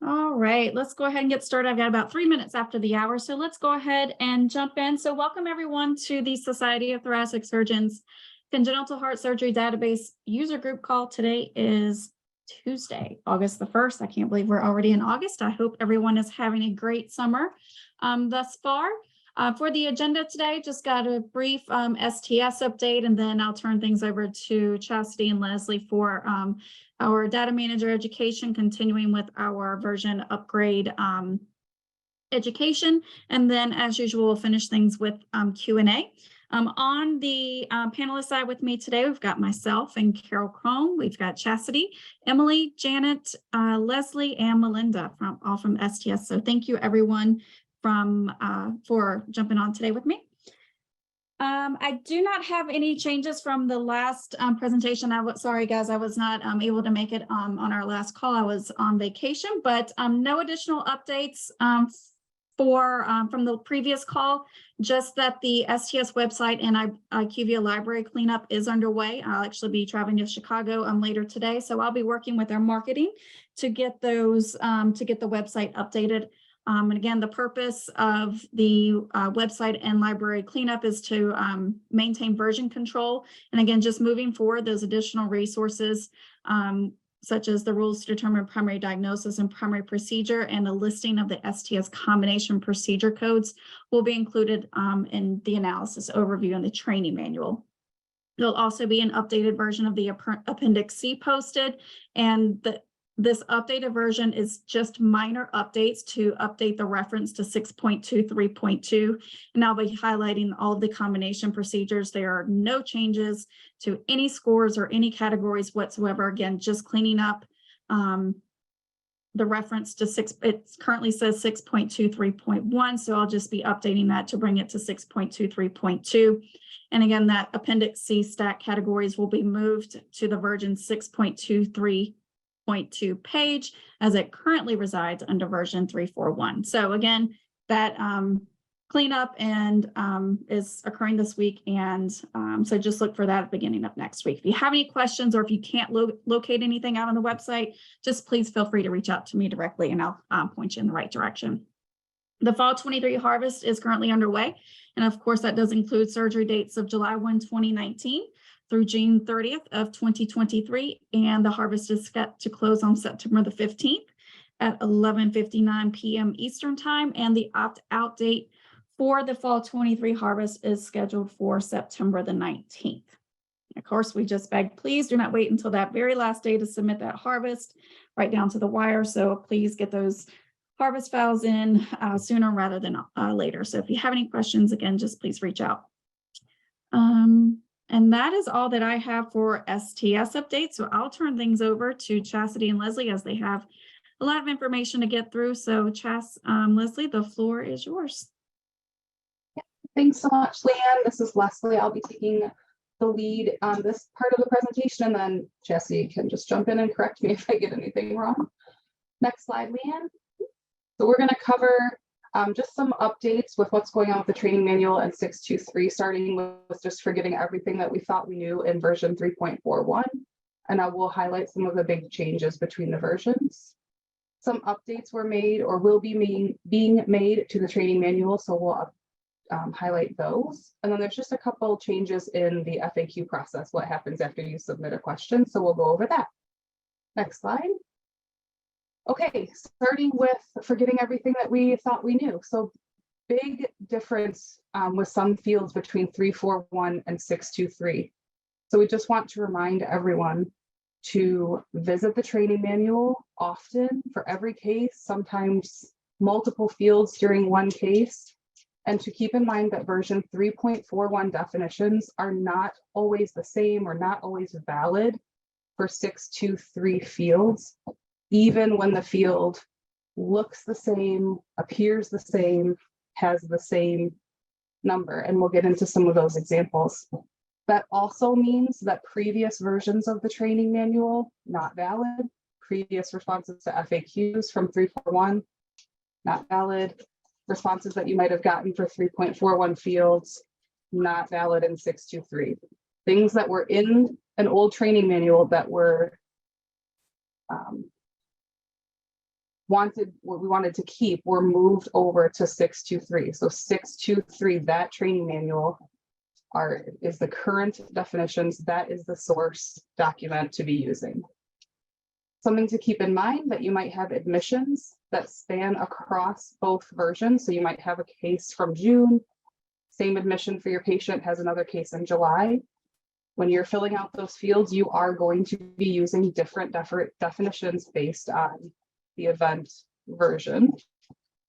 All right, let's go ahead and get started. I've got about 3 minutes after the hour, so let's go ahead and jump in. So welcome everyone to the Society of Thoracic Surgeons Congenital Heart Surgery Database user group call. Today is Tuesday, August the 1st. I can't believe we're already in August. I hope everyone is having a great summer thus far. For the agenda today, just got a brief STS update, and then I'll turn things over to Chastity and Leslie for our data manager education, continuing with our version upgrade education. And then as usual, we'll finish things with Q&A. On the panelist side with me today, we've got myself and Carol Crone. We've got Chastity, Emily, Janet, Leslie, and Melinda all from STS. So thank you everyone for jumping on today with me. I do not have any changes from the last presentation. Sorry guys, I was not able to make it on our last call. I was on vacation, but no additional updates from the previous call, just that the STS website and IQVIA library cleanup is underway. I'll actually be traveling to Chicago later today, so I'll be working with our marketing to get those to get the website updated. And again, the purpose of the website and library cleanup is to maintain version control. And again, just moving forward, those additional resources, such as the rules to determine primary diagnosis and primary procedure, and a listing of the STS combination procedure codes will be included in the analysis overview and the training manual. There'll also be an updated version of the Appendix C posted, and this updated version is just minor updates to update the reference to 6.23.2, and I'll be highlighting all of the combination procedures. There are no changes to any scores or any categories whatsoever. Again, just cleaning up the reference to it currently says 6.23.1, so I'll just be updating that to bring it to 6.23.2. And again, that Appendix C stat categories will be moved to the version 6.23.2 page, as it currently resides under version 341. So again, that cleanup and is occurring this week, and so just look for that at the beginning of next week. If you have any questions, or if you can't locate anything out on the website, just please feel free to reach out to me directly, and I'll point you in the right direction. The fall 23 harvest is currently underway, and of course that does include surgery dates of July 1, 2019 through June 30th of 2023, and the harvest is set to close on September the 15th at 11:59 p.m. Eastern Time, and the opt-out date for the fall 23 harvest is scheduled for September the 19th. Of course, we just beg, please do not wait until that very last day to submit that harvest, right down to the wire, so please get those harvest files in sooner rather than later. So if you have any questions, again, just please reach out. And that is all that I have for STS updates. So I'll turn things over to Chastity and Leslie, as they have a lot of information to get through. So Leslie, the floor is yours. Yeah, thanks so much, Leanne. This is Leslie. I'll be taking the lead on this part of the presentation, and then Chastity can just jump in and correct me if I get anything wrong. Next slide, Leanne. So we're going to cover just some updates with what's going on with the training manual and 623, starting with just forgetting everything that we thought we knew in version 3.41. And I will highlight some of the big changes between the versions. Some updates were made or will be being made to the training manual, so we'll highlight those. And then there's just a couple changes in the FAQ process, what happens after you submit a question. So we'll go over that. Next slide. Okay, starting with forgetting everything that we thought we knew. So big difference with some fields between 341 and 623. So we just want to remind everyone to visit the training manual often for every case, sometimes multiple fields during one case, and to keep in mind that version 3.41 definitions are not always the same or not always valid for 623 fields. Even when the field looks the same, appears the same, has the same number, and we'll get into some of those examples. That also means that previous versions of the training manual, not valid. Previous responses to FAQs from 341, not valid. Responses that you might have gotten for 3.41 fields, not valid in 623. Things that were in an old training manual that were what we wanted to keep were moved over to 623. So 623, that training manual is the current definitions. That is the source document to be using. Something to keep in mind that you might have admissions that span across both versions. So you might have a case from June, same admission for your patient has another case in July. When you're filling out those fields, you are going to be using different definitions based on the event version.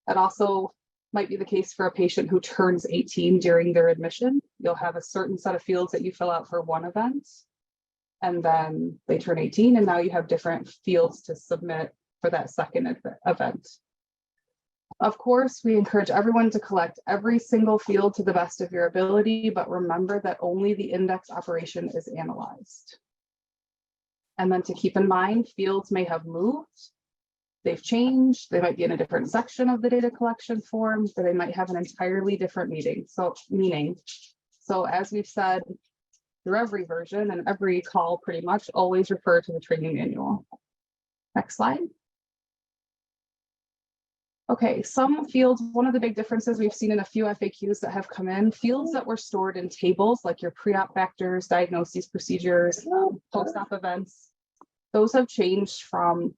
That also might be the case for a patient who turns 18 during their admission. You'll have a certain set of fields that you fill out for one event, and then they turn 18, and now you have different fields to submit for that second event. Of course, we encourage everyone to collect every single field to the best of your ability, but remember that only the index operation is analyzed. And then to keep in mind, fields may have moved, they've changed, they might be in a different section of the data collection form, or they might have an entirely different meaning. So as we've said through every version and every call, pretty much always refer to the training manual. Next slide. Okay, some fields, one of the big differences we've seen in a few FAQs that have come in, fields that were stored in tables like your pre-op factors, diagnoses, procedures, post-op events, those have changed from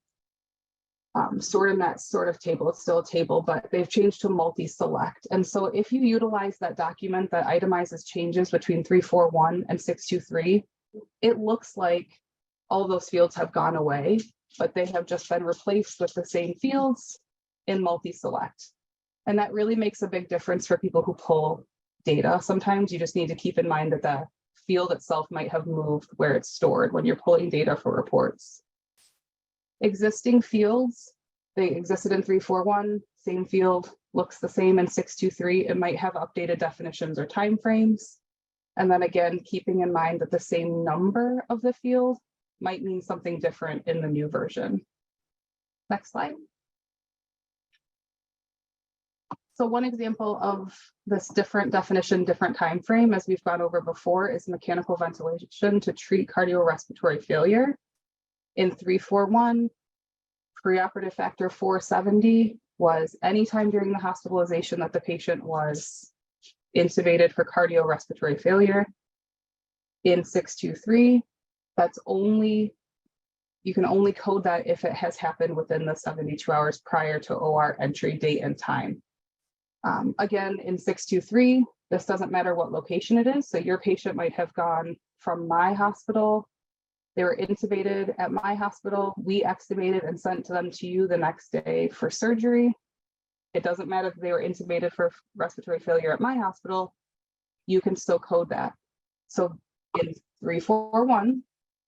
stored in that sort of table. It's still a table, but they've changed to multi-select. And so if you utilize that document that itemizes changes between 341 and 623, it looks like all of those fields have gone away, but they have just been replaced with the same fields in multi-select. And that really makes a big difference for people who pull data. Sometimes you just need to keep in mind that the field itself might have moved where it's stored when you're pulling data for reports. Existing fields, they existed in 341, same field, looks the same in 623. It might have updated definitions or timeframes. And then again, keeping in mind that the same number of the field might mean something different in the new version. Next slide. So one example of this different definition, different time frame, as we've gone over before, is mechanical ventilation to treat cardiorespiratory failure. In 341, preoperative factor 470 was anytime during the hospitalization that the patient was intubated for cardiorespiratory failure. In 623, you can only code that if it has happened within the 72 hours prior to OR entry date and time. Again, in 623, this doesn't matter what location it is. So your patient might have gone from my hospital. They were intubated at my hospital. We extubated and sent them to you the next day for surgery. It doesn't matter if they were intubated for respiratory failure at my hospital. You can still code that. So in 341,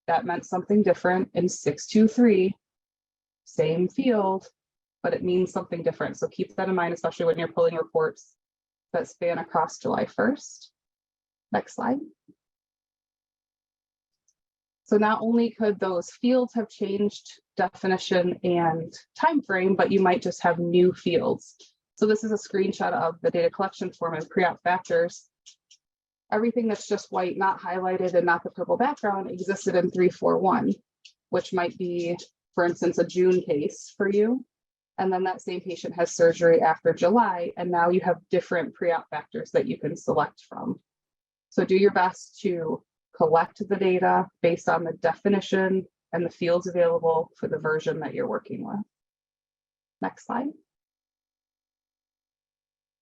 that meant something different. In 623, same field, but it means something different. So keep that in mind, especially when you're pulling reports that span across July 1st. Next slide. So not only could those fields have changed definition and time frame, but you might just have new fields. So this is a screenshot of the data collection form and pre-op factors. Everything that's just white, not highlighted, and not the purple background existed in 341, which might be, for instance, a June case for you. And then that same patient has surgery after July, and now you have different pre-op factors that you can select from. So do your best to collect the data based on the definition and the fields available for the version that you're working with. Next slide.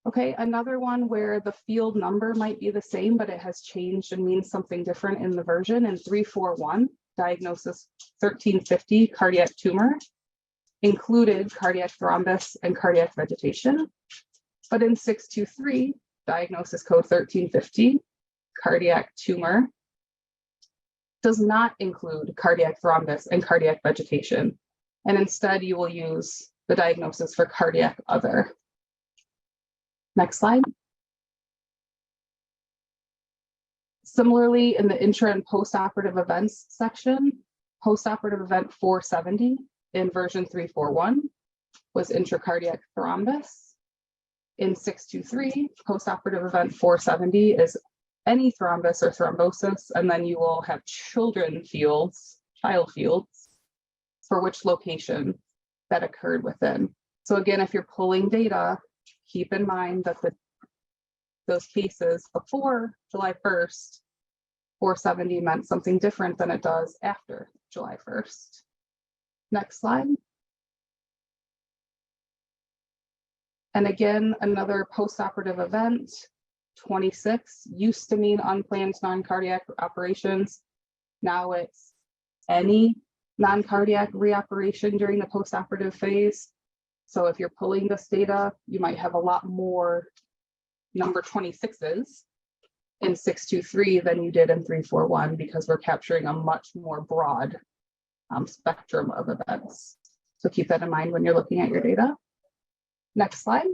Okay, another one where the field number might be the same, but it has changed and means something different in the version. In 341, diagnosis 1350 cardiac tumor included cardiac thrombus and cardiac vegetation. But in 623, diagnosis code 1350, cardiac tumor does not include cardiac thrombus and cardiac vegetation. And instead, you will use the diagnosis for cardiac other. Next slide. Similarly, in the intra and postoperative events section, postoperative event 470 in version 341 was intracardiac thrombus. In 623, postoperative event 470 is any thrombus or thrombosis, and then you will have child fields for which location that occurred within. So again, if you're pulling data, keep in mind that those cases before July 1st, 470 meant something different than it does after July 1st. Next slide. And again, another postoperative event, 26 used to mean unplanned non-cardiac operations. Now it's any non-cardiac reoperation during the postoperative phase. So if you're pulling this data, you might have a lot more number 26s in 623 than you did in 341, because we're capturing a much more broad spectrum of events. So keep that in mind when you're looking at your data. Next slide.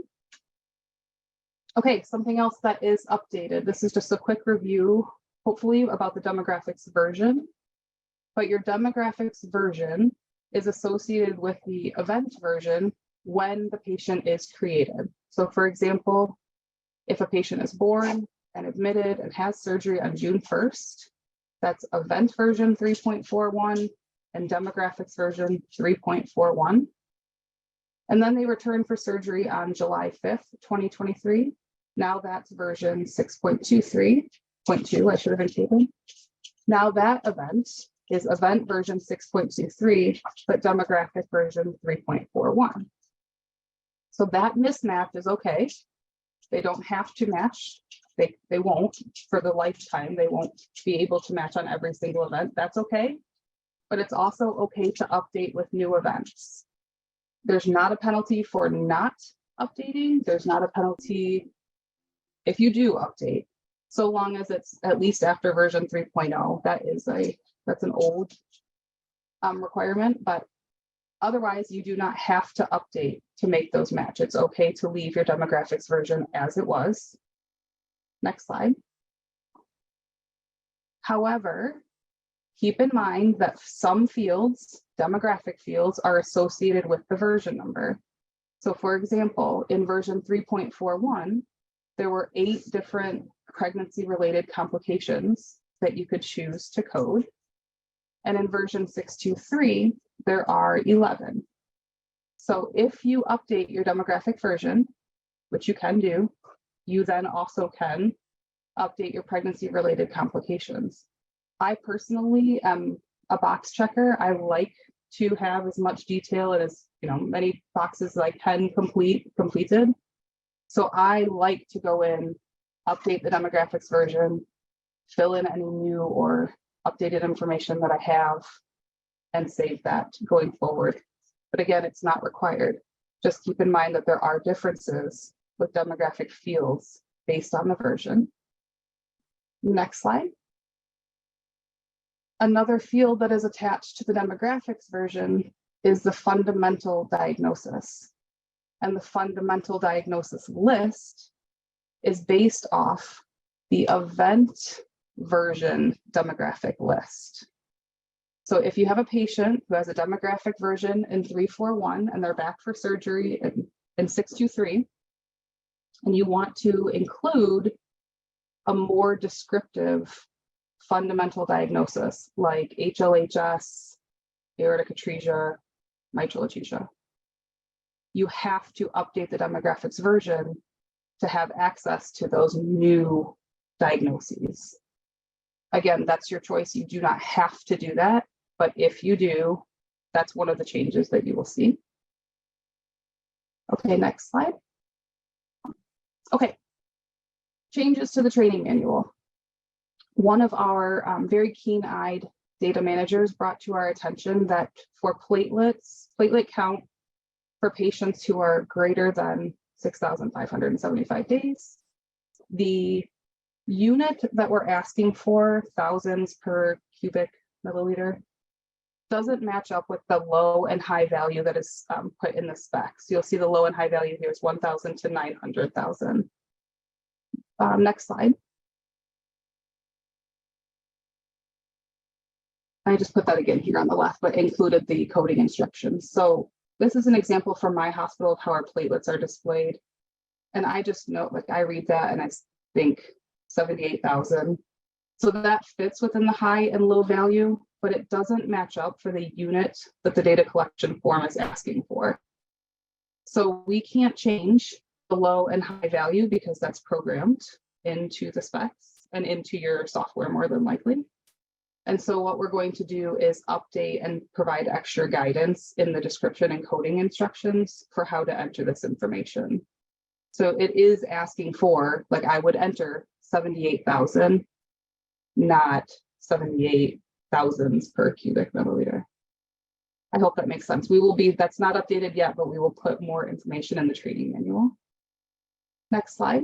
Okay, something else that is updated. This is just a quick review, hopefully, about the demographics version. But your demographics version is associated with the event version when the patient is created. So for example, if a patient is born and admitted and has surgery on June 1st, that's event version 3.41 and demographics version 3.41. And then they return for surgery on July 5th, 2023. Now that's version 6.23.2, I should have included. Now that event is event version 6.23, but demographic version 3.41. So that mismatch is okay. They don't have to match. They won't for the lifetime. They won't be able to match on every single event. That's okay. But it's also okay to update with new events. There's not a penalty for not updating. There's not a penalty if you do update, so long as it's at least after version 3.0. That's an old requirement, but otherwise you do not have to update to make those match. It's okay to leave your demographics version as it was. Next slide. However, keep in mind that some fields, demographic fields, are associated with the version number. So for example, in version 3.41, there were 8 different pregnancy-related complications that you could choose to code. And in version 623, there are 11. So if you update your demographic version, which you can do, you then also can update your pregnancy-related complications. I personally am a box checker. I like to have as much detail and as many boxes as I can completed. So I like to go in, update the demographics version, fill in any new or updated information that I have, and save that going forward. But again, it's not required. Just keep in mind that there are differences with demographic fields based on the version. Next slide. Another field that is attached to the demographics version is the fundamental diagnosis. And the fundamental diagnosis list is based off the event version demographic list. So if you have a patient who has a demographic version in 341 and they're back for surgery in 623, and you want to include a more descriptive fundamental diagnosis like HLHS, aortic atresia, mitral atresia, you have to update the demographics version to have access to those new diagnoses. Again, that's your choice. You do not have to do that, but if you do, that's one of the changes that you will see. Okay, next slide. Okay, changes to the training manual. One of our very keen-eyed data managers brought to our attention that for platelet count for patients who are greater than 6,575 days, the unit that we're asking for, thousands per cubic milliliter, doesn't match up with the low and high value that is put in the specs. You'll see the low and high value here is 1,000 to 900,000. Next slide. I just put that again here on the left, but included the coding instructions. So this is an example from my hospital of how our platelets are displayed. And I just note, like, I read that and I think 78,000. So that fits within the high and low value. but it doesn't match up for the unit that the data collection form is asking for. So we can't change the low and high value because that's programmed into the specs and into your software more than likely. And so what we're going to do is update and provide extra guidance in the description and coding instructions for how to enter this information. So it is asking for, like, I would enter 78,000, not 78 thousands per cubic milliliter. I hope that makes sense. We will be, that's not updated yet, but we will put more information in the training manual. Next slide.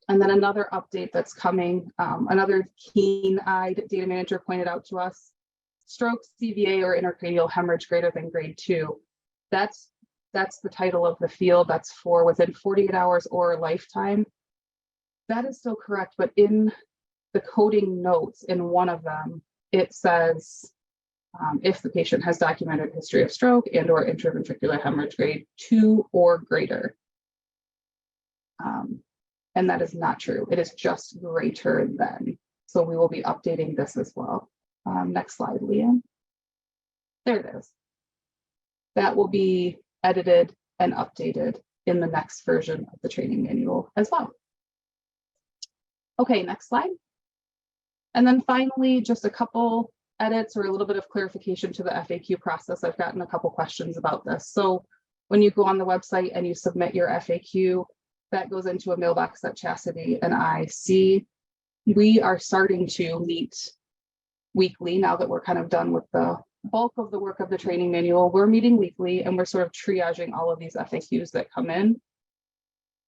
And then another update that's coming, another keen-eyed data manager pointed out to us, stroke, CVA, or intracranial hemorrhage greater than grade 2. That's the title of the field. That's for within 48 hours or a lifetime. That is still correct, but in the coding notes in one of them, it says if the patient has documented history of stroke and or intraventricular hemorrhage grade 2 or greater. And that is not true. It is just greater than. So we will be updating this as well. Next slide, Leanne. There it is. That will be edited and updated in the next version of the training manual as well. Okay, next slide. And then finally, just a couple edits or a little bit of clarification to the FAQ process. I've gotten a couple questions about this. So when you go on the website and you submit your FAQ, that goes into a mailbox that Chastity and I see. We are starting to meet weekly now that we're kind of done with the bulk of the work of the training manual. We're meeting weekly and we're sort of triaging all of these FAQs that come in.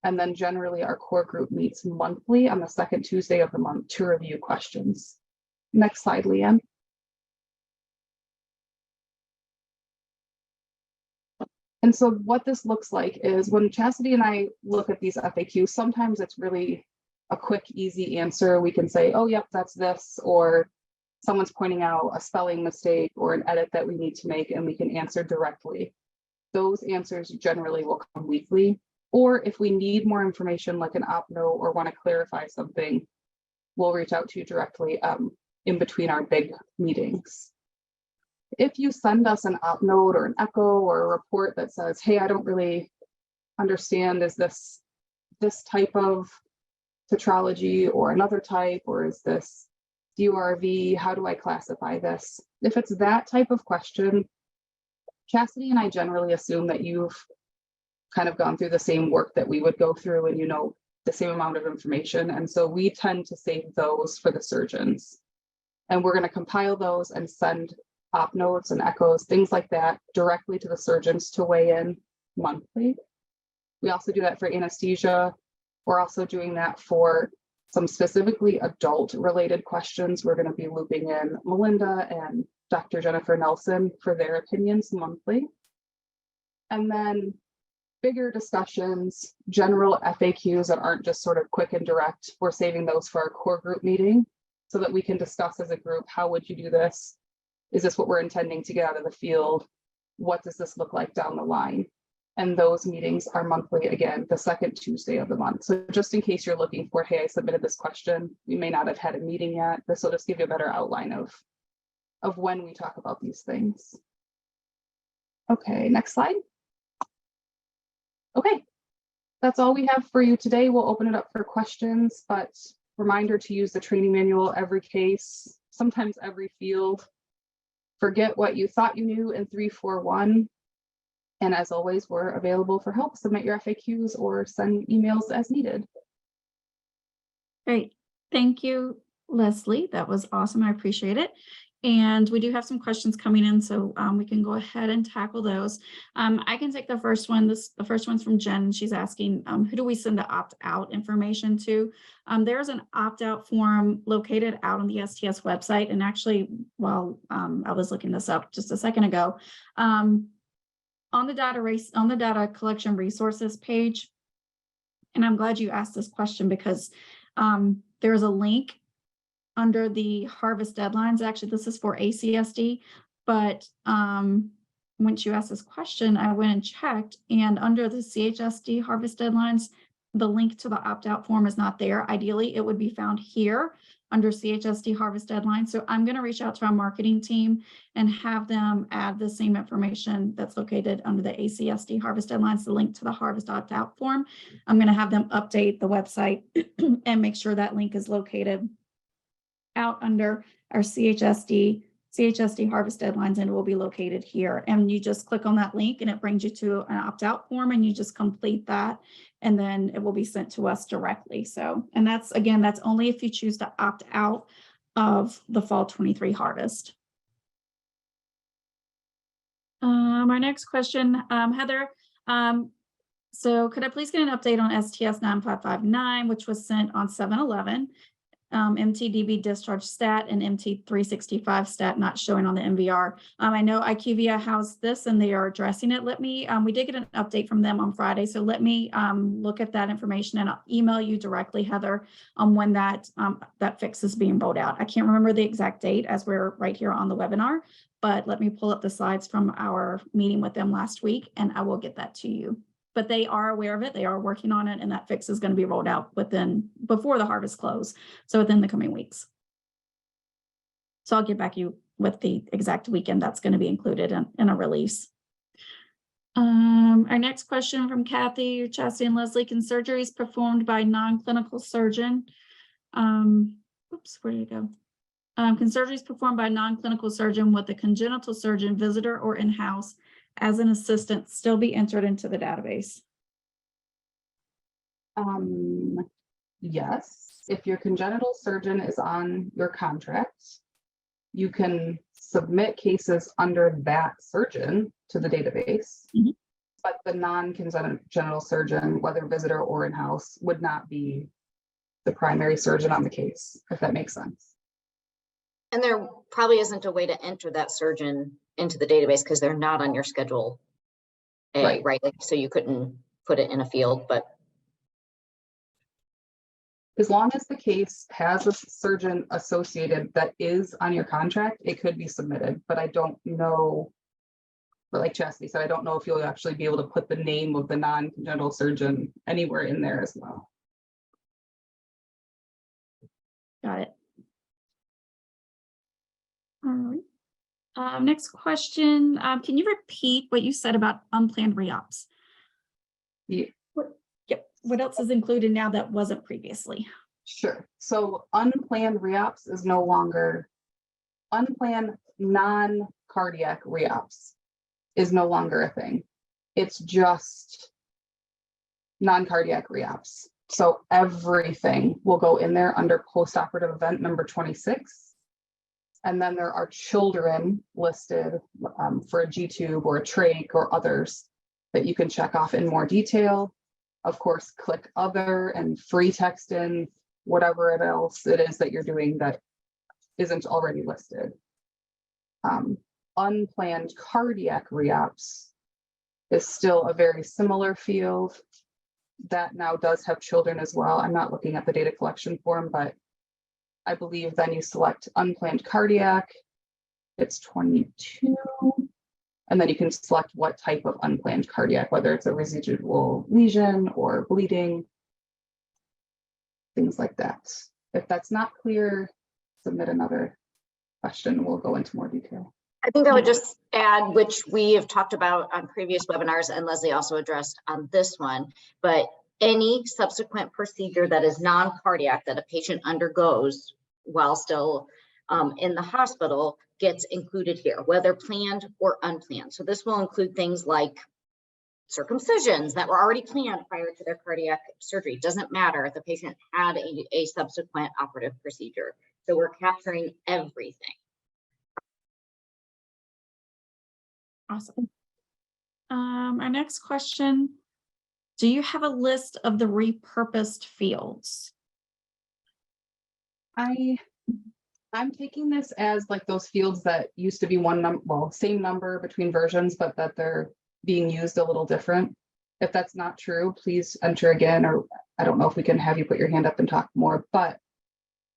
And then generally our core group meets monthly on the second Tuesday of the month to review questions. Next slide, Leanne. And so what this looks like is when Chastity and I look at these FAQs, sometimes it's really a quick, easy answer. We can say, oh, yep, that's this, or someone's pointing out a spelling mistake or an edit that we need to make, and we can answer directly. Those answers generally will come weekly. Or if we need more information, like an op note or want to clarify something, we'll reach out to you directly in between our big meetings. If you send us an op note or an echo or a report that says, hey, I don't really understand, is this type of tetralogy or another type, or is this DURV, how do I classify this? If it's that type of question, Chastity and I generally assume that you've kind of gone through the same work that we would go through and you know the same amount of information. And so we tend to save those for the surgeons. And we're going to compile those and send op notes and echoes, things like that, directly to the surgeons to weigh in monthly. We also do that for anesthesia. We're also doing that for some specifically adult related questions. We're going to be looping in Melinda and Dr. Jennifer Nelson for their opinions monthly. And then bigger discussions, general FAQs that aren't just sort of quick and direct, we're saving those for our core group meeting so that we can discuss as a group, how would you do this? Is this what we're intending to get out of the field? What does this look like down the line? And those meetings are monthly, again, the second Tuesday of the month. So just in case you're looking for, hey, I submitted this question, you may not have had a meeting yet. This will just give you a better outline of when we talk about these things. Okay, next slide. Okay, that's all we have for you today. We'll open it up for questions, but reminder to use the training manual every case, sometimes every field. Forget what you thought you knew in 341. And as always, we're available for help. Submit your FAQs or send emails as needed. Great. Thank you, Leslie. That was awesome. I appreciate it. And we do have some questions coming in, so we can go ahead and tackle those. I can take the first one. The first one's from Jen. She's asking, who do we send the opt-out information to? There's an opt-out form located out on the STS website. And actually, while I was looking this up just a second ago, on the data collection resources page, and I'm glad you asked this question because there's a link under the harvest deadlines. Actually, this is for ACSD, but once you asked this question, I went and checked, and under the CHSD harvest deadlines, the link to the opt-out form is not there. Ideally, it would be found here under CHSD harvest deadline. So I'm going to reach out to our marketing team and have them add the same information that's located under the ACSD harvest deadlines, the link to the harvest opt-out form. I'm going to have them update the website and make sure that link is located out under our CHSD harvest deadlines, and it will be located here. And you just click on that link and it brings you to an opt-out form, and you just complete that, and then it will be sent to us directly. So, and that's, again, that's only if you choose to opt out of the fall 23 harvest. Our next question, Heather, so could I please get an update on STS 9559, which was sent on 7/11? MTDB discharge stat and MT365 stat not showing on the MVR. I know IQVIA housed this and they are addressing it. We did get an update from them on Friday, so let me look at that information and I'll email you directly, Heather, on when that fix is being rolled out. I can't remember the exact date as we're right here on the webinar, but let me pull up the slides from our meeting with them last week and I will get that to you. But they are aware of it, they are working on it, and that fix is going to be rolled out before the harvest close, so within the coming weeks. So I'll get back to you with the exact weekend that's going to be included in a release. Our next question from Kathy, Chastity, and Leslie: can surgeries performed by non-clinical surgeon, oops, where did it go? Can surgeries performed by a non-clinical surgeon with a congenital surgeon, visitor, or in-house as an assistant still be entered into the database? Yes, if your congenital surgeon is on your contract, you can submit cases under that surgeon to the database. Mhm. But the non-congenital surgeon, whether visitor or in-house, would not be the primary surgeon on the case, if that makes sense. And there probably isn't a way to enter that surgeon into the database because they're not on your schedule A, right? Like, so you couldn't put it in a field, but as long as the case has a surgeon associated that is on your contract, it could be submitted. But I don't know, but like Chastity said, I don't know if you'll actually be able to put the name of the non-congenital surgeon anywhere in there as well. Got it. All right. Next question. Can you repeat what you said about unplanned re-ops? Yeah. Yep. What else is included now that wasn't previously? Sure. So unplanned re-ops is no longer, unplanned non-cardiac re-ops is no longer a thing. It's just non-cardiac re-ops. So everything will go in there under post-operative event number 26. And then there are children listed for a G-tube or a trach or others that you can check off in more detail. Of course, click other and free text in whatever else it is that you're doing that isn't already listed. Unplanned cardiac re-ops is still a very similar field. That now does have children as well. I'm not looking at the data collection form, but I believe then you select unplanned cardiac, it's 22, and then you can select what type of unplanned cardiac, whether it's a residual lesion or bleeding, things like that. If that's not clear, submit another question. We'll go into more detail. I think I would just add, which we have talked about on previous webinars and Leslie also addressed on this one, but any subsequent procedure that is non-cardiac that a patient undergoes while still in the hospital gets included here, whether planned or unplanned. So this will include things like circumcisions that were already planned prior to their cardiac surgery. It doesn't matter if the patient had a subsequent operative procedure. So we're capturing everything. Awesome. Our next question: do you have a list of the repurposed fields? I'm taking this as like those fields that used to be one number, well, same number between versions, but that they're being used a little different. If that's not true, please enter again, or I don't know if we can have you put your hand up and talk more, but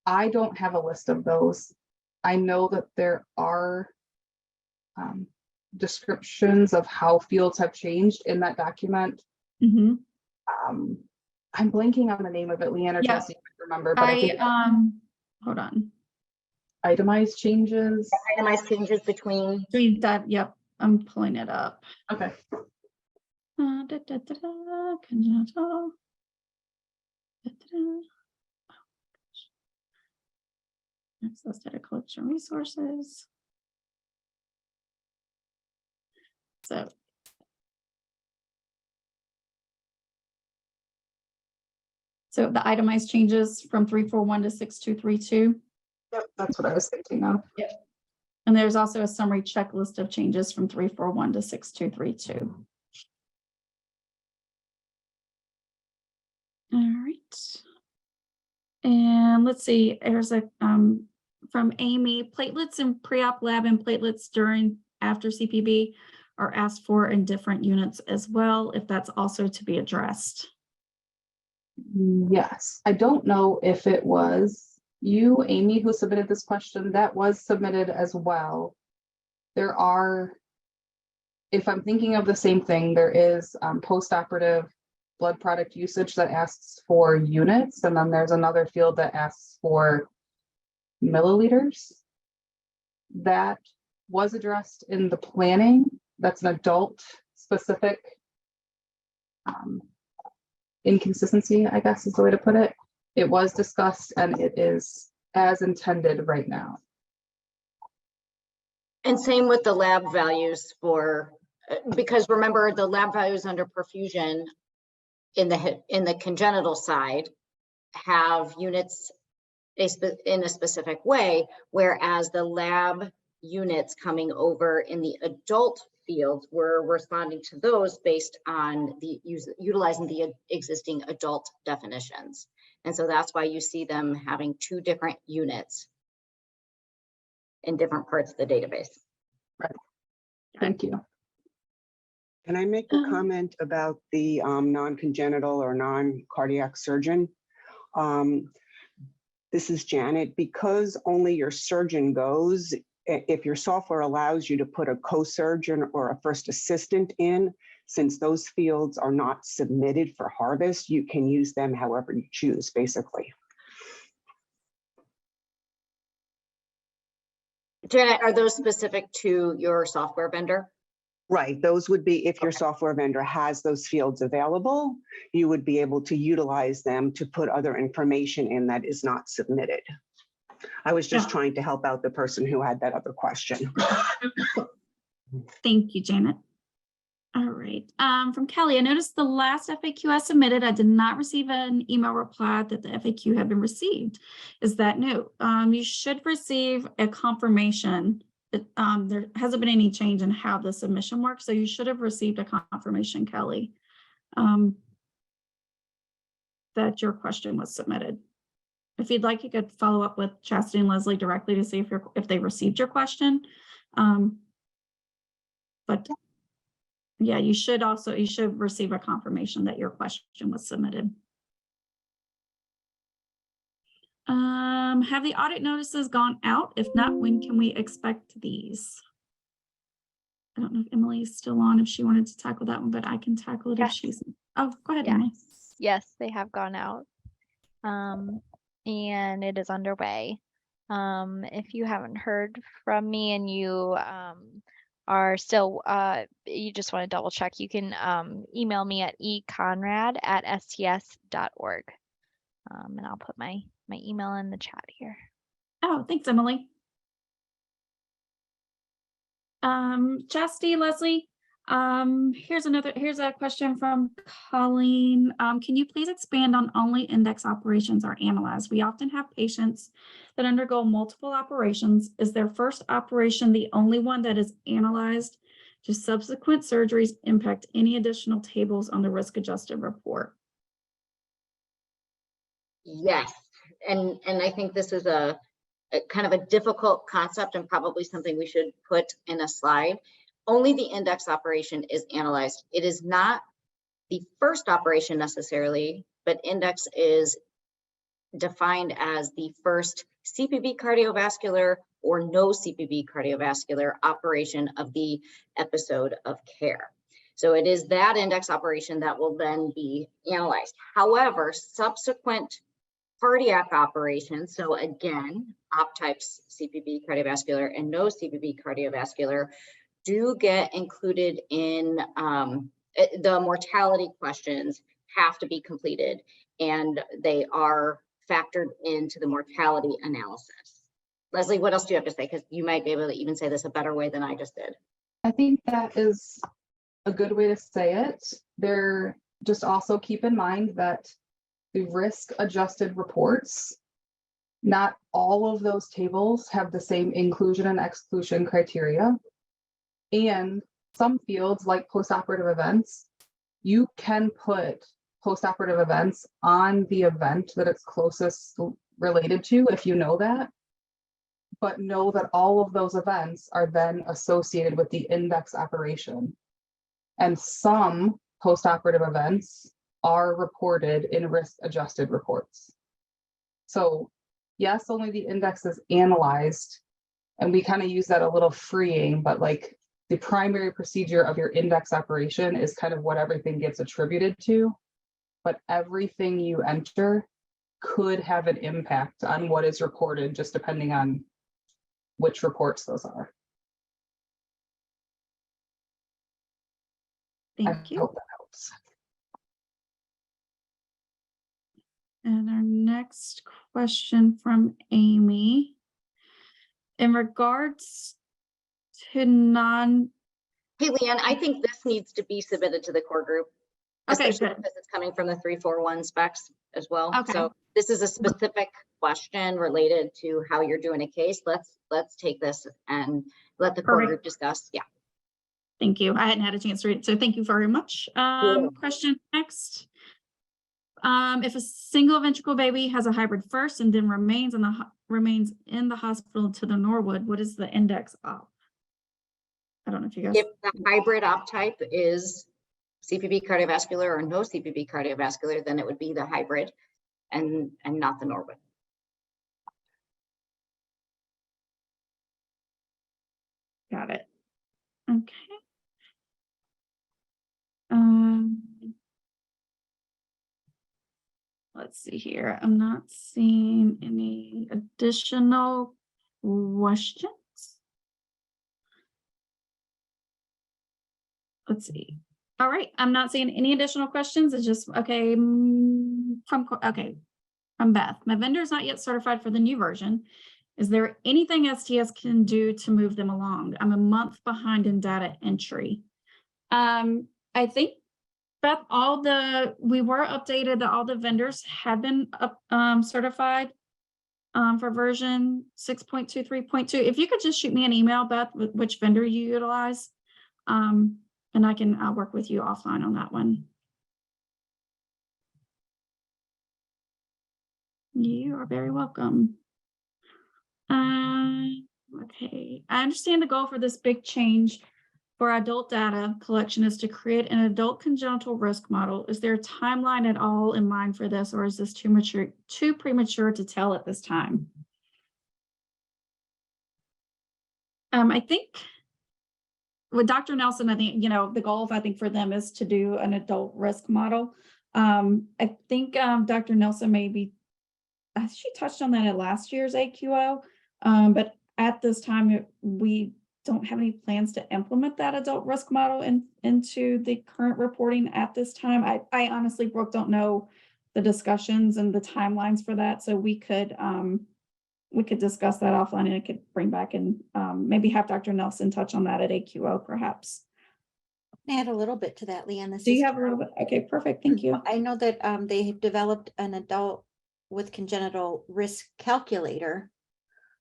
I don't have a list of those. I know that there are descriptions of how fields have changed in that document. Mm-hmm. I'm blanking on the name of it, Leanne or Yeah. Jesse, if you remember, but I think hold on. Itemized changes. Itemized changes between, Between that, yep, I'm pulling it up. Okay. Congenital. Access data collection resources. So the itemized changes from 341 to 6232. Yep, that's what I was thinking of. And there's also a summary checklist of changes from 341 to 6232. All right. And let's see, there's a from Amy, platelets in pre-op lab and platelets during after CPB are asked for in different units as well, if that's also to be addressed. Yes, I don't know if it was you, Amy, who submitted this question. That was submitted as well. There are, if I'm thinking of the same thing, there is post-operative blood product usage that asks for units, and then there's another field that asks for milliliters. That was addressed in the planning. That's an adult specific inconsistency, I guess is the way to put it. It was discussed and it is as intended right now. and same with the lab values for, because remember the lab values under perfusion in the congenital side have units in a specific way, whereas the lab units coming over in the adult fields, we're responding to those based on the utilizing the existing adult definitions. And so that's why you see them having two different units in different parts of the database. Right. Thank you. Can I make a comment about the non-congenital or non-cardiac surgeon? This is Janet. Because only your surgeon goes, if your software allows you to put a co-surgeon or a first assistant in, since those fields are not submitted for harvest, you can use them however you choose, basically. Janet, are those specific to your software vendor? Right, those would be, if your software vendor has those fields available, you would be able to utilize them to put other information in that is not submitted. I was just trying to help out the person who had that other question. Thank you, Janet. All right, from Kelly, I noticed the last FAQ I submitted, I did not receive an email reply that the FAQ had been received. Is that new? You should receive a confirmation that there hasn't been any change in how the submission works, so you should have received a confirmation, Kelly, that your question was submitted. If you'd like, you could follow up with Chastity and Leslie directly to see if they received your question. But yeah, you should receive a confirmation that your question was submitted. Have the audit notices gone out? If not, when can we expect these? I don't know if Emily is still on, if she wanted to tackle that one, but I can tackle it if she's. Oh, go ahead, Emily. Yes, they have gone out. And it is underway. If you haven't heard from me and you are still, you just want to double check, you can email me at econrad@sts.org. And I'll put my email in the chat here. Oh, thanks, Emily. Chastity, Leslie, here's a question from Colleen. Can you please expand on only index operations are analyzed? We often have patients that undergo multiple operations. Is their first operation the only one that is analyzed? Do subsequent surgeries impact any additional tables on the risk adjusted report? Yes, and I think this is a kind of a difficult concept and probably something we should put in a slide. Only the index operation is analyzed. It is not the first operation necessarily, but index is defined as the first CPB cardiovascular or no CPB cardiovascular operation of the episode of care. So it is that index operation that will then be analyzed. However, subsequent cardiac operations, so again, op types, CPB cardiovascular and no CPB cardiovascular, do get included in the mortality questions have to be completed, and they are factored into the mortality analysis. Leslie, what else do you have to say? Because you might be able to even say this a better way than I just did. I think that is a good way to say it. There, just also keep in mind that the risk adjusted reports, not all of those tables have the same inclusion and exclusion criteria. And some fields like postoperative events, you can put postoperative events on the event that it's closest related to, if you know that. But know that all of those events are then associated with the index operation. And some postoperative events are reported in risk adjusted reports. So yes, only the index is analyzed, and we kind of use that a little freeing, but like the primary procedure of your index operation is kind of what everything gets attributed to, but everything you enter could have an impact on what is reported, just depending on which reports those are. I Thank you. hope that helps. And our next question from Amy. In regards to non. Hey, Leanne, I think this needs to be submitted to the core group, Okay, especially good. because it's coming from the 341 specs as well. Okay. So this is a specific question related to how you're doing a case. Let's take this and let the core Perfect. group discuss. Yeah. Thank you. I hadn't had a chance to read it, so thank you very much. Question next. If a single ventricle baby has a hybrid first and then remains in the hospital to the Norwood, what is the index of? I don't know if you guys. If the hybrid op type is CPB cardiovascular or no CPB cardiovascular, then it would be the hybrid and not the Norwood. Got it. Okay. Let's see here. I'm not seeing any additional questions. Let's see. All right. I'm not seeing any additional questions. It's just, okay. From Beth. My vendor is not yet certified for the new version. Is there anything STS can do to move them along? I'm a month behind in data entry. I think, Beth, we were updated that all the vendors had been certified for version 6.23.2. If you could just shoot me an email, Beth, with which vendor you utilize, and I'll work with you offline on that one. You are very welcome. Okay, I understand the goal for this big change for adult data collection is to create an adult congenital risk model. Is there a timeline at all in mind for this, or is this too premature to tell at this time? I think with Dr. Nelson, I think, the goal for them is to do an adult risk model. I think Dr. Nelson she touched on that at last year's AQO, but at this time, we don't have any plans to implement that adult risk model into the current reporting at this time. I honestly, Brooke, don't know the discussions and the timelines for that, so we could discuss that offline, and I could bring back and maybe have Dr. Nelson touch on that at AQO, perhaps. Add a little bit to that, Leanne. Do you have a little bit? Okay, perfect. Thank you. I know that they have developed an adult with congenital risk calculator,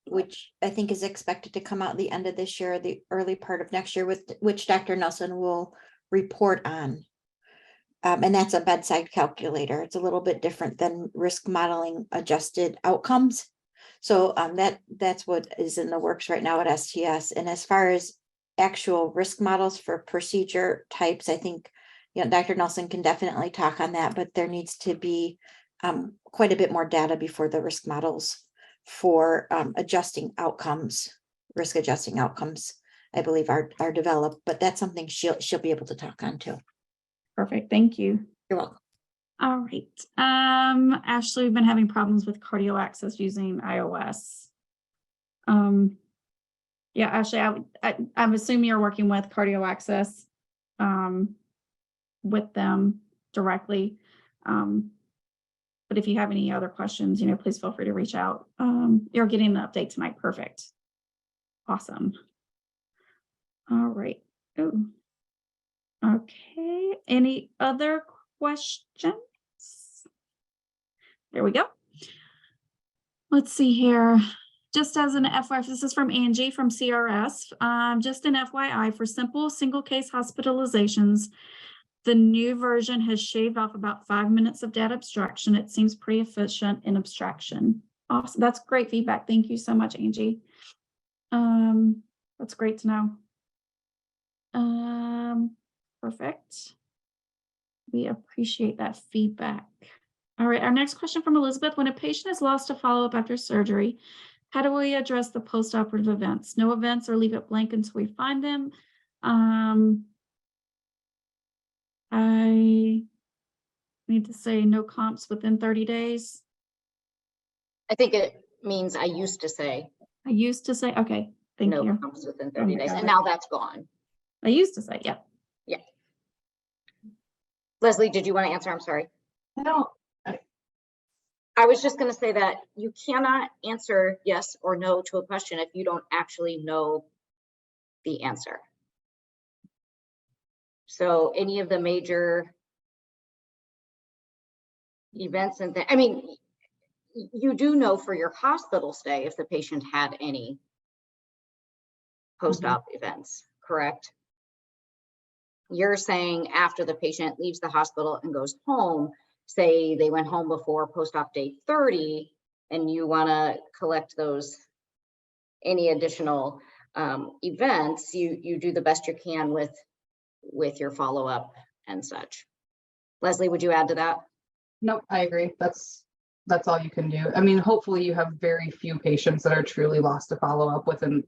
which I think is expected to come out at the end of this year, the early part of next year, with which Dr. Nelson will report on. And that's a bedside calculator. It's a little bit different than risk modeling adjusted outcomes. So that's what is in the works right now at STS. And as far as actual risk models for procedure types, I think Dr. Nelson can definitely talk on that, but there needs to be quite a bit more data before the risk models for adjusting outcomes, risk adjusting outcomes, I believe are developed, but that's something she'll be able to talk on too. Perfect. Thank you. You're welcome. All right. Ashley, we've been having problems with cardio access using iOS. Yeah, Ashley, I'm assuming you're working with cardio access with them directly. But if you have any other questions, please feel free to reach out. You're getting an update tonight. Perfect. Awesome. All right. Oh. Okay. Any other questions? There we go. Let's see here. Just as an FYI, this is from Angie from CRS. Just an FYI, for simple single case hospitalizations, the new version has shaved off about 5 minutes of data abstraction. It seems pretty efficient in abstraction. Awesome. That's great feedback. Thank you so much, Angie. That's great to know. Perfect. We appreciate that feedback. All right, our next question from Elizabeth. When a patient is lost to follow-up after surgery, how do we address the post-operative events? No events or leave it blank until we find them? I need to say no comps within 30 days. I think it means I used to say I used to say, okay, thank no you. comps within 30 days, got and it. now that's gone. I used to say, yeah. Leslie, did you want to answer? I'm sorry. No, I was just going to say that you cannot answer yes or no to a question if you don't actually know the answer. So any of the major events and I mean, you do know for your hospital stay if the patient had any post-op events, correct? You're saying after the patient leaves the hospital and goes home, say they went home before post-op day 30, and you want to collect those, any additional events, you do the best you can with your follow-up and such. Leslie, would you add to that? no, I agree. That's all you can do. I mean, hopefully you have very few patients that are truly lost to follow up within,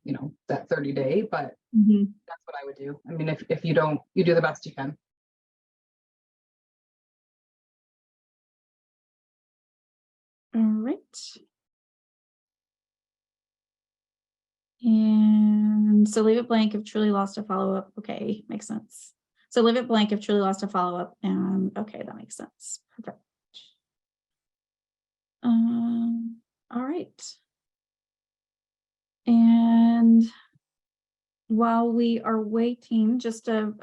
that 30 day, but that's what I would do. I mean, if you don't, you do the best you can. All right. And so leave it blank if truly lost a follow-up. Okay, makes sense. So leave it blank if truly lost a follow-up. And okay, that makes sense. Perfect. All right. And while we are waiting, just to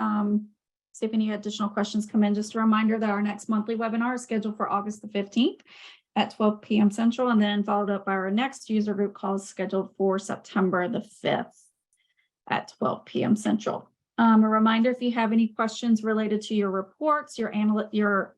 see if any additional questions come in, just a reminder that our next monthly webinar is scheduled for August the 15th at 12 p.m. Central, and then followed up by our next user group call scheduled for September the 5th at 12 p.m. Central. A reminder, if you have any questions related to your reports, your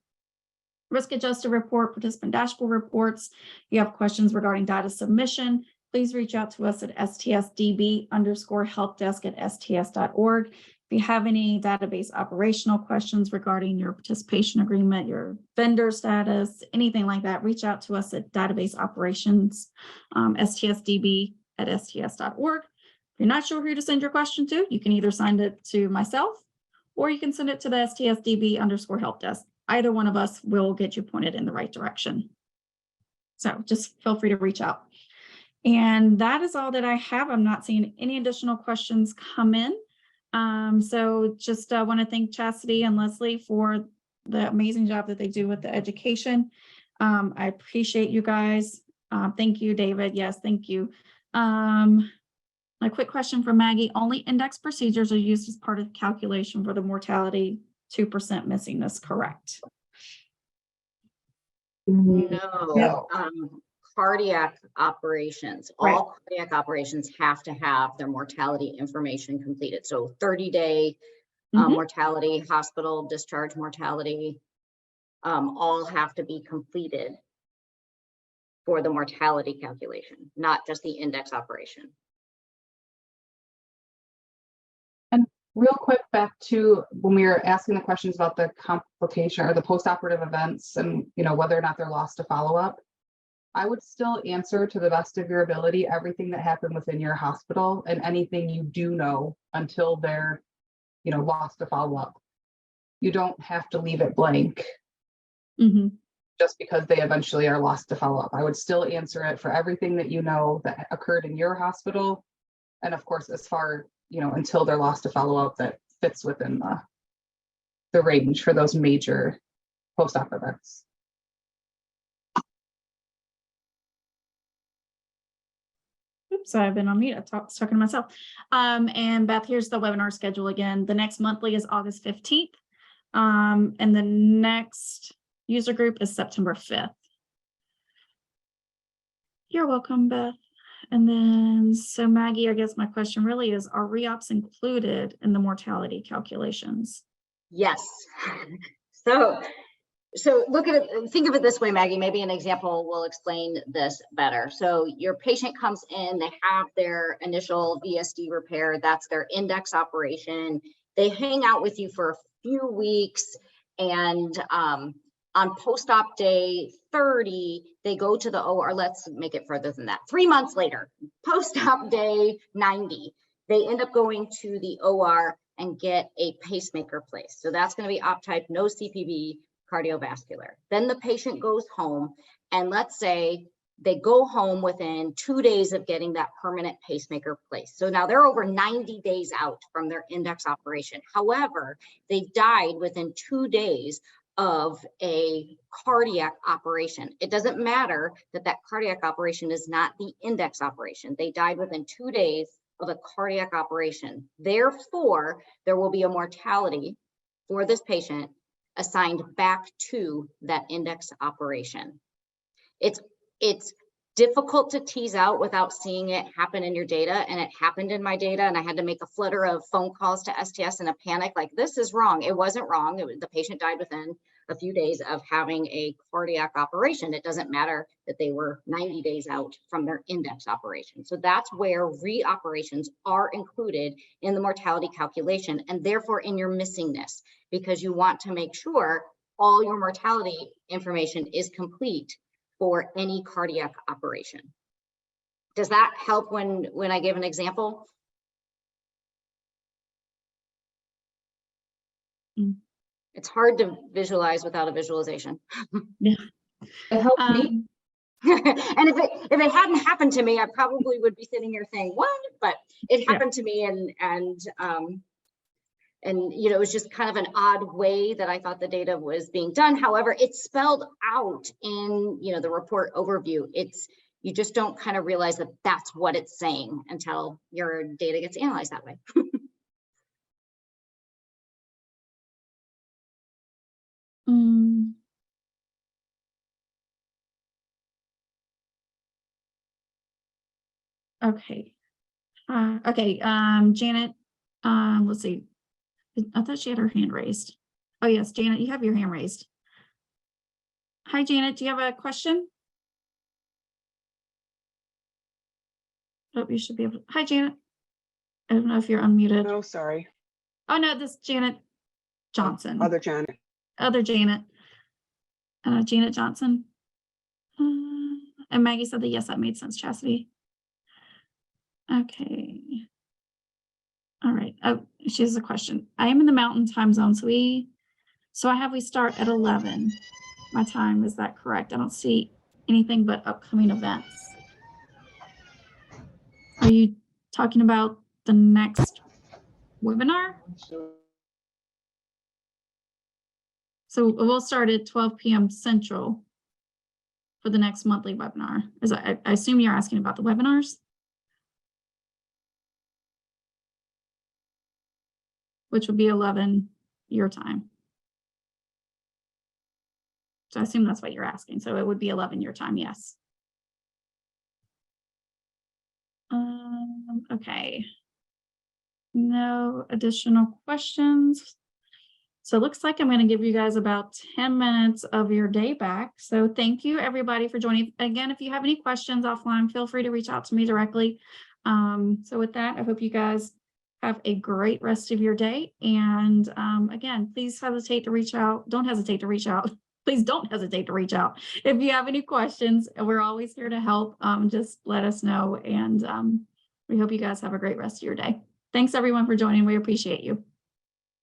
risk-adjusted report, participant dashboard reports, you have questions regarding data submission, please reach out to us at stsdb_helpdesk@sts.org. If you have any database operational questions regarding your participation agreement, your vendor status, anything like that, reach out to us at database operations, stsdb@sts.org. If you're not sure who to send your question to, you can either send it to myself or you can send it to the stsdb_helpdesk. Either one of us will get you pointed in the right direction. So just feel free to reach out. And that is all that I have. I'm not seeing any additional questions come in. So just want to thank Chastity and Leslie for the amazing job that they do with the education. I appreciate you guys. Thank you, David. Yes, thank you. A quick question for Maggie. Only index procedures are used as part of the calculation for the mortality 2% missingness, correct? No. Cardiac operations, Right. all cardiac operations have to have their mortality information completed. So 30-day mortality, hospital discharge mortality, all have to be completed for the mortality calculation, not just the index operation. And real quick, back to when we were asking the questions about the complication or the post-operative events and whether or not they're lost to follow-up, I would still answer to the best of your ability everything that happened within your hospital and anything you do know until they're lost to follow-up. You don't have to leave it blank. Mhm. just because they eventually are lost to follow up. I would still answer it for everything that you know that occurred in your hospital. And of course, as far, until they're lost to follow up, that fits within the range for those major post-op events. Oops, I've been on mute. I was talking to myself. And Beth, here's the webinar schedule again. The next monthly is August 15th. And the next user group is September 5th. You're welcome, Beth. And then, so Maggie, I guess my question really is, are re-ops included in the mortality calculations? Yes. So look at it, think of it this way, Maggie, maybe an example will explain this better. So your patient comes in, they have their initial VSD repair, that's their index operation. They hang out with you for a few weeks, and on post-op day 30, they go to the OR. Let's make it further than that. 3 months later, post-op day 90, they end up going to the OR and get a pacemaker placed. So that's going to be op type, no CPB, cardiovascular. Then the patient goes home, and let's say they go home within 2 days of getting that permanent pacemaker placed. So now they're over 90 days out from their index operation. However, they died within 2 days of a cardiac operation. It doesn't matter that that cardiac operation is not the index operation. They died within 2 days of a cardiac operation. Therefore, there will be a mortality for this patient assigned back to that index operation. It's difficult to tease out without seeing it happen in your data, and it happened in my data, and I had to make a flutter of phone calls to STS in a panic, like, this is wrong. It wasn't wrong. The patient died within a few days of having a cardiac operation. It doesn't matter that they were 90 days out from their index operation. So that's where reoperations are included in the mortality calculation, and therefore in your missingness, because you want to make sure all your mortality information is complete for any cardiac operation. Does that help when I give an example? It's hard to visualize without a visualization. Yeah. It helped me. And if it hadn't happened to me, I probably would be sitting here saying, what? But it happened to me, and it was just kind of an odd way that I thought the data was being done. However, it's spelled out in the report overview. You just don't kind of realize that that's what it's saying until your data gets analyzed that way. Okay. Okay. Janet, let's see. I thought she had her hand raised. Oh yes, Janet, you have your hand raised. Hi, Janet, do you have a question? Oh, you should be able to. Hi, Janet. I don't know if you're unmuted. No, sorry. Oh no, this is Janet Johnson. Other Janet. Other Janet. Janet Johnson. And Maggie said that yes, that made sense, Chastity. Okay. All right. Oh, she has a question. I am in the Mountain Time zone, so we start at 11. My time, is that correct? I don't see anything but upcoming events. Are you talking about the next webinar? So we'll start at 12 p.m. Central for the next monthly webinar. I assume you're asking about the webinars, which would be 11 your time. So I assume that's what you're asking. So it would be 11 your time, yes. Okay. No additional questions. So it looks like I'm going to give you guys about 10 minutes of your day back. So thank you everybody for joining. Again, if you have any questions offline, feel free to reach out to me directly. So with that, I hope you guys have a great rest of your day. And again, please hesitate to reach out. Don't hesitate to reach out. Please don't hesitate to reach out. If you have any questions, we're always here to help. Just let us know. And we hope you guys have a great rest of your day. Thanks everyone for joining. We appreciate you.